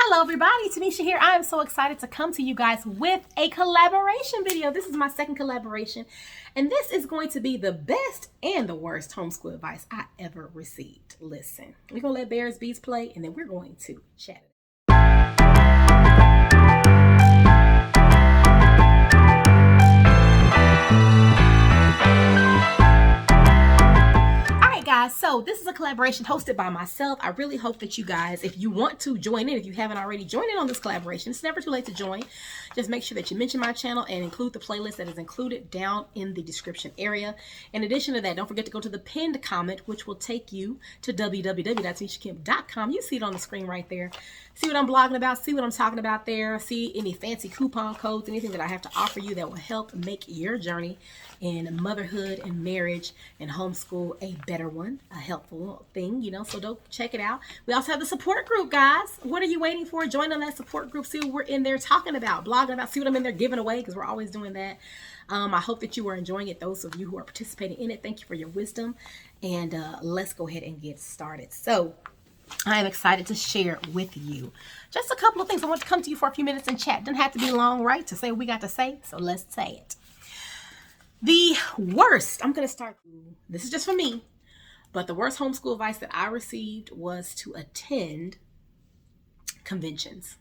Hello everybody, Tanisha here. I am so excited to come to you guys with a collaboration video. This is my second collaboration, and this is going to be the best and the worst homeschool advice I ever received. Listen, we're going to let Bears Beats play, and then we're going to chat. So this is a collaboration hosted by myself. I really hope that you guys, if you want to join in, if you haven't already joined in on this collaboration, it's never too late to join. Just make sure that you mention my channel and include the playlist that is included down in the description area. In addition to that, don't forget to go to the pinned comment, which will take you to www.tanishakemp.com. You see it on the screen right there. See what I'm blogging about, see what I'm talking about there, see any fancy coupon codes, anything that I have to offer you that will help make your journey in motherhood and marriage and homeschool a better one, a helpful thing, so don't check it out. We also have the support group, guys. What are you waiting for? Join on that support group, see what we're in there talking about, blogging about, see what I'm in there giving away, because we're always doing that. I hope that you are enjoying it. Those of you who are participating in it, thank you for your wisdom, and let's go ahead and get started. So I am excited to share with you just a couple of things. I want to come to you for a few minutes and chat. Doesn't have to be long, right, to say what we got to say, so let's say it. The worst, I'm going to start, this is just for me, but the worst homeschool advice that I received was to attend conventions.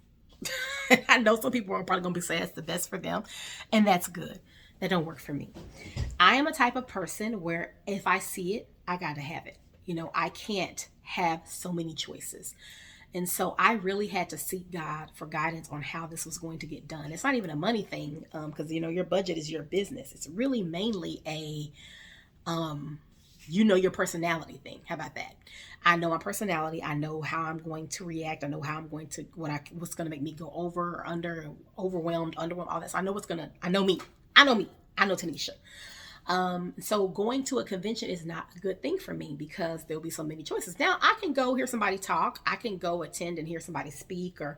I know some people are probably going to be saying that's the best for them, and that's good. That don't work for me. I am a type of person where if I see it, I got to have it. I can't have so many choices. And so I really had to seek God for guidance on how this was going to get done. It's not even a money thing, because, your budget is your business. It's really mainly a, your personality thing. How about that? I know my personality. I know how I'm going to react. I know how I'm going to, what's going to make me go over or under, overwhelmed, underwhelmed, all that. So I know I know me. I know Tanisha. So going to a convention is not a good thing for me because there'll be so many choices. Now I can go hear somebody talk. I can go attend and hear somebody speak, or,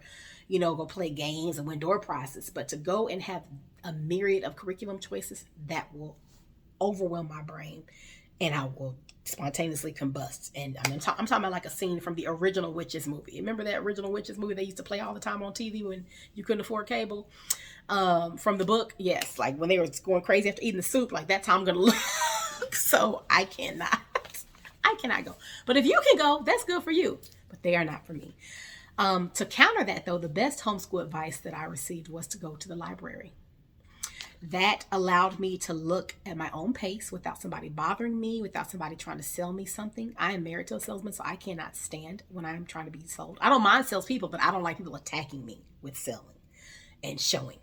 go play games and win door prizes. But to go and have a myriad of curriculum choices, that will overwhelm my brain and I will spontaneously combust. And I'm talking about like a scene from the original Witches movie. Remember that original Witches movie they used to play all the time on TV when you couldn't afford cable? From the book, yes, like when they were going crazy after eating the soup, like that's how I'm gonna look. So I cannot go. But if you can go, that's good for you. But they are not for me. To counter that, though, the best homeschool advice that I received was to go to the library. That allowed me to look at my own pace without somebody bothering me, without somebody trying to sell me something. I am married to a salesman, so I cannot stand when I'm trying to be sold. I don't mind salespeople, but I don't like people attacking me with selling and showing.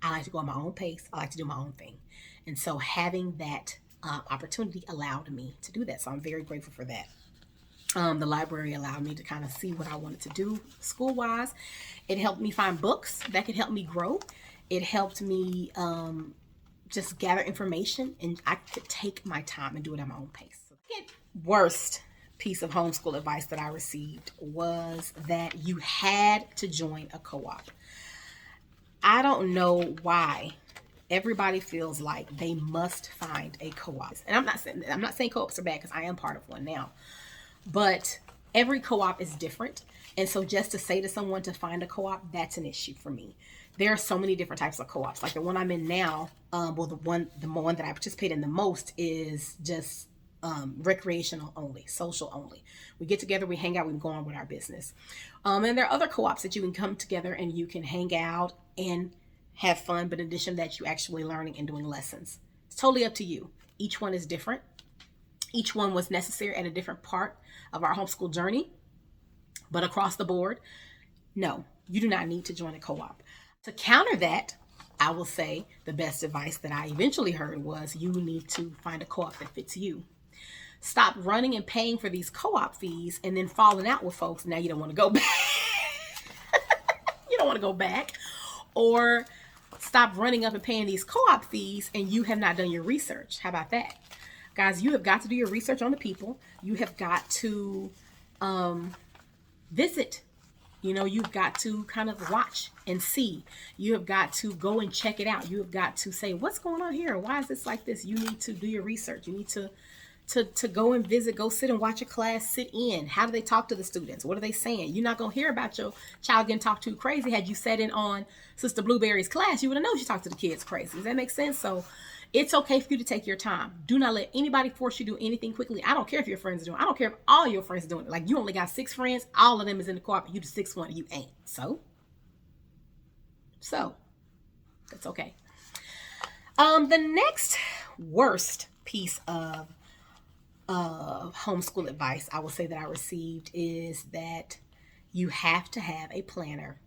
I like to go at my own pace. I like to do my own thing. And so having that opportunity allowed me to do that. So I'm very grateful for that. The library allowed me to kind of see what I wanted to do school-wise. It helped me find books that could help me grow. It helped me just gather information, and I could take my time and do it at my own pace. The worst piece of homeschool advice that I received was that you had to join a co-op. I don't know why everybody feels like they must find a co-op. And I'm not saying co-ops are bad, because I am part of one now. But every co-op is different. And so just to say to someone to find a co-op, that's an issue for me. There are so many different types of co-ops. Like the one I'm in now, the one that I participate in the most is just recreational only, social only. We get together, we hang out, we go on with our business. And there are other co-ops that you can come together and you can hang out and have fun, but in addition to that, you're actually learning and doing lessons. It's totally up to you. Each one is different. Each one was necessary at a different part of our homeschool journey. But across the board, no, you do not need to join a co-op. To counter that, I will say the best advice that I eventually heard was you need to find a co-op that fits you. Stop running and paying for these co-op fees and then falling out with folks. Now you don't want to go back. You don't want to go back. Or stop running up and paying these co-op fees and you have not done your research. How about that? Guys, you have got to do your research on the people. You have got to visit. You've got to kind of watch and see. You have got to go and check it out. You have got to say, what's going on here? Why is this like this? You need to do your research. You need to to go and visit, go sit and watch a class, sit in. How do they talk to the students? What are they saying? You're not going to hear about your child getting talked to crazy. Had you sat in on Sister Blueberry's class, you would have known she talked to the kids crazy. Does that make sense? So it's okay for you to take your time. Do not let anybody force you to do anything quickly. I don't care if your friends are doing it. I don't care if all your friends are doing it. Like, you only got 6 friends. All of them is in the co-op. You the 6th one. You ain't. So that's okay. The next worst piece of homeschool advice I will say that I received is that you have to have a planner.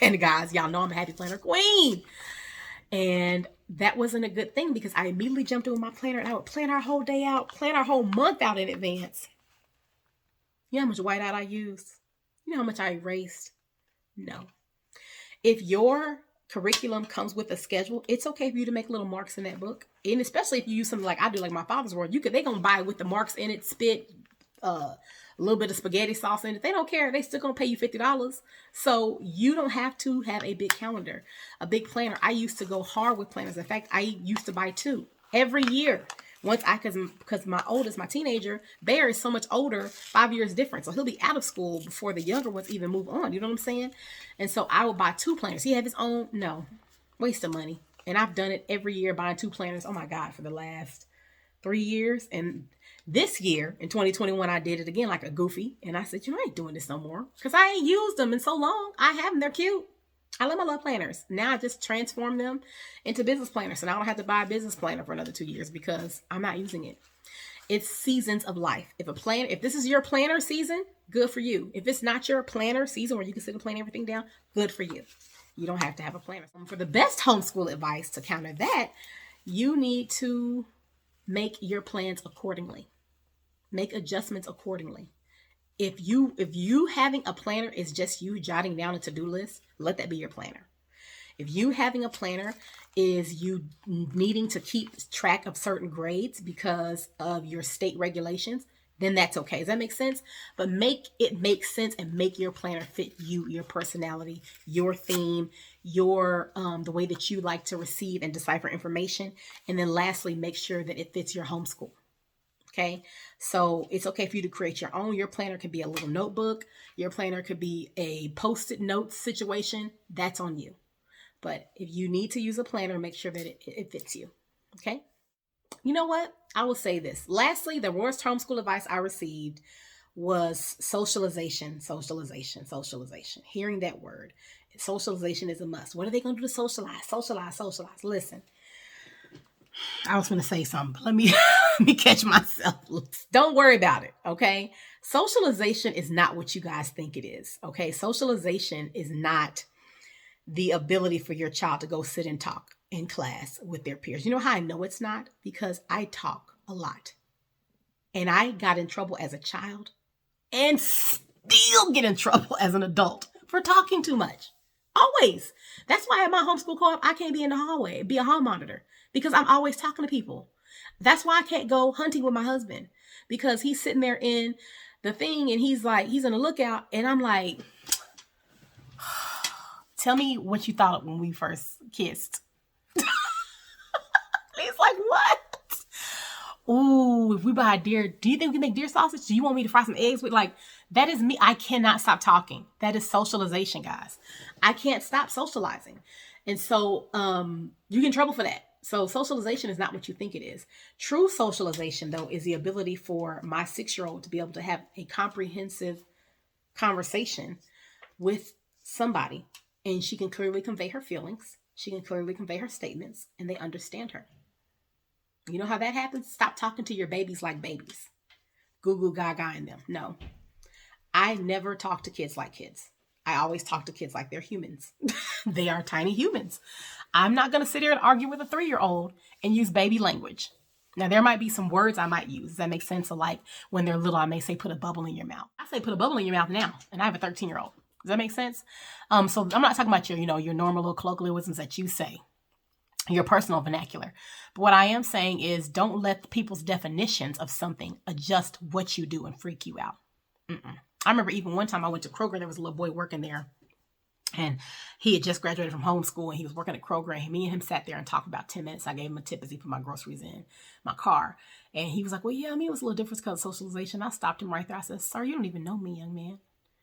And guys, y'all know I'm a happy planner queen. And that wasn't a good thing because I immediately jumped in with my planner and I would plan our whole day out, plan our whole month out in advance. You know how much whiteout I used? You know how much I erased? No. If your curriculum comes with a schedule, it's okay for you to make little marks in that book. And especially if you use something like I do, like My Father's World, they're going to buy it with the marks in it, spit, a little bit of spaghetti sauce in it. They don't care. They still going to pay you $50. So you don't have to have a big calendar, a big planner. I used to go hard with planners. In fact, I used to buy 2 every year. Because my oldest, my teenager, Bear is so much older, 5 years different. So he'll be out of school before the younger ones even move on. You know what I'm saying? And so I would buy 2 planners. He have his own. No, waste of money. And I've done it every year, buying 2 planners. Oh my God, for the last 3 years. And this year in 2021, I did it again like a goofy. And I said, I ain't doing this no more because I ain't used them in so long. I have them. They're cute. I love planners. Now I just transform them into business planners. So now I don't have to buy a business planner for another 2 years because I'm not using it. It's seasons of life. If this is your planner season, good for you. If it's not your planner season where you can sit and plan everything down, good for you. You don't have to have a planner. For the best homeschool advice to counter that, you need to make your plans accordingly. Make adjustments accordingly. If you having a planner is just you jotting down a to-do list, let that be your planner. If you having a planner is you needing to keep track of certain grades because of your state regulations, then that's okay. Does that make sense? But make it make sense and make your planner fit you, your personality, your theme, your the way that you like to receive and decipher information. And then lastly, make sure that it fits your homeschool. Okay, so it's okay for you to create your own. Your planner could be a little notebook. Your planner could be a post-it note situation. That's on you. But if you need to use a planner, make sure that it fits you. Okay. You know what? I will say this. Lastly, the worst homeschool advice I received was socialization. Hearing that word. Socialization is a must. What are they going to do to socialize? Listen. I was going to say something. Let me catch myself. Don't worry about it, okay? Socialization is not what you guys think it is, okay? Socialization is not the ability for your child to go sit and talk in class with their peers. You know how I know it's not? Because I talk a lot. And I got in trouble as a child and still get in trouble as an adult for talking too much. Always. That's why at my homeschool co-op, I can't be in the hallway, be a hall monitor. Because I'm always talking to people. That's why I can't go hunting with my husband. Because he's sitting there in the thing and he's in a lookout. And I'm like, tell me what you thought when we first kissed. He's like, what? Ooh, if we buy deer, do you think we can make deer sausage? Do you want me to fry some eggs with that is me. I cannot stop talking. That is socialization, guys. I can't stop socializing. And so you get in trouble for that. So socialization is not what you think it is. True socialization, though, is the ability for my 6-year-old to be able to have a comprehensive conversation with somebody. And she can clearly convey her feelings. She can clearly convey her statements, and they understand her. You know how that happens? Stop talking to your babies like babies. Goo goo gaga in them. No. I never talk to kids like kids. I always talk to kids like they're humans. They are tiny humans. I'm not going to sit here and argue with a 3-year-old and use baby language. Now, there might be some words I might use. Does that make sense? So when they're little, I may say, put a bubble in your mouth. I say, put a bubble in your mouth now. And I have a 13-year-old. Does that make sense? So I'm not talking about your normal little colloquialisms that you say, your personal vernacular. But what I am saying is don't let people's definitions of something adjust what you do and freak you out. I remember even one time I went to Kroger, there was a little boy working there. And he had just graduated from homeschool and he was working at Kroger. And me and him sat there and talked about 10 minutes. I gave him a tip as he put my groceries in my car. And he was like, well, yeah, I mean, it was a little different because of socialization. I stopped him right there. I said, sir, you don't even know me, young man.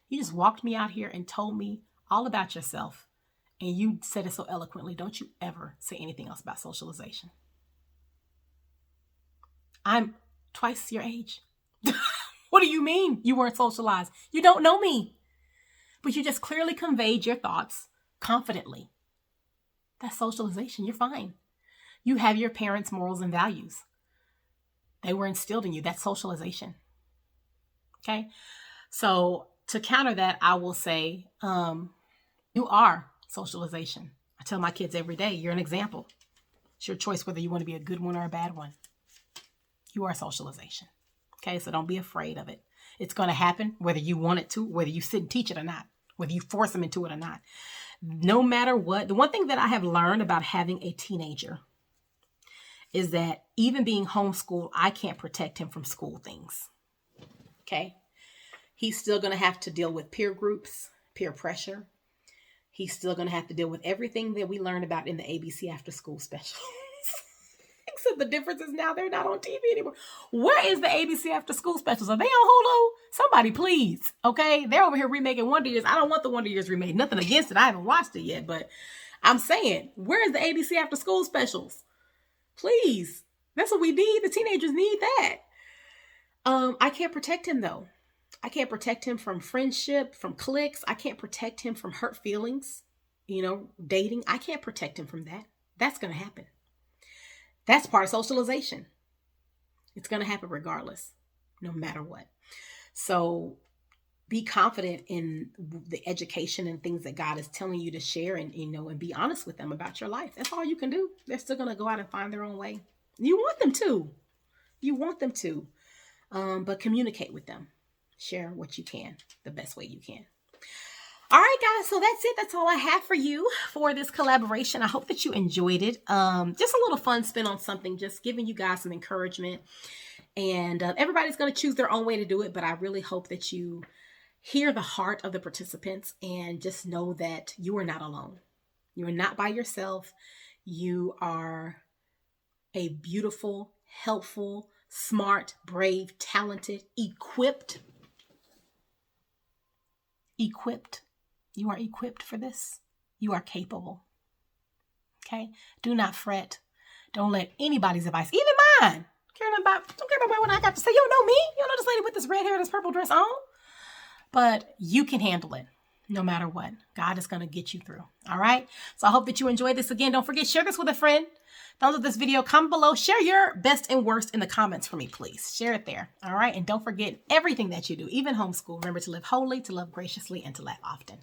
You just walked me out here and told me all about yourself. And you said it so eloquently. Don't you ever say anything else about socialization. I'm twice your age. What do you mean you weren't socialized? You don't know me. But you just clearly conveyed your thoughts confidently. That's socialization. You're fine. You have your parents' morals and values. They were instilled in you. That's socialization. Okay? So to counter that, I will say, you are socialization. I tell my kids every day, you're an example. It's your choice whether you want to be a good one or a bad one. You are socialization. Okay? So don't be afraid of it. It's going to happen whether you want it to, whether you sit and teach it or not, whether you force them into it or not. No matter what, the one thing that I have learned about having a teenager is that even being homeschooled, I can't protect him from school things. Okay? He's still going to have to deal with peer groups, peer pressure. He's still going to have to deal with everything that we learned about in the ABC After School special. Except the difference is now they're not on TV anymore. Where is the ABC After School specials? Are they on Hulu? Somebody please. Okay? They're over here remaking Wonder Years. I don't want the Wonder Years remade. Nothing against it. I haven't watched it yet. But I'm saying, where is the ABC After School specials? Please. That's what we need. The teenagers need that. I can't protect him though. I can't protect him from friendship, from cliques. I can't protect him from hurt feelings, dating. I can't protect him from that. That's going to happen. That's part of socialization. It's going to happen regardless, no matter what. So be confident in the education and things that God is telling you to share and be honest with them about your life. That's all you can do. They're still going to go out and find their own way. You want them to. But communicate with them. Share what you can, the best way you can. All right, guys. So that's it. That's all I have for you for this collaboration. I hope that you enjoyed it. Just a little fun spin on something, just giving you guys some encouragement. And everybody's going to choose their own way to do it. But I really hope that you hear the heart of the participants and just know that you are not alone. You are not by yourself. You are a beautiful, helpful, smart, brave, talented, equipped. You are equipped for this. You are capable. Okay? Do not fret. Don't let anybody's advice, even mine, don't care about what I got to say. You don't know me. You don't know this lady with this red hair and this purple dress on. But you can handle it no matter what. God is going to get you through. All right? So I hope that you enjoyed this. Again, don't forget, share this with a friend. Thumbs up this video. Comment below. Share your best and worst in the comments for me, please. Share it there. All right? And don't forget everything that you do, even homeschool. Remember to live holy, to love graciously, and to laugh often.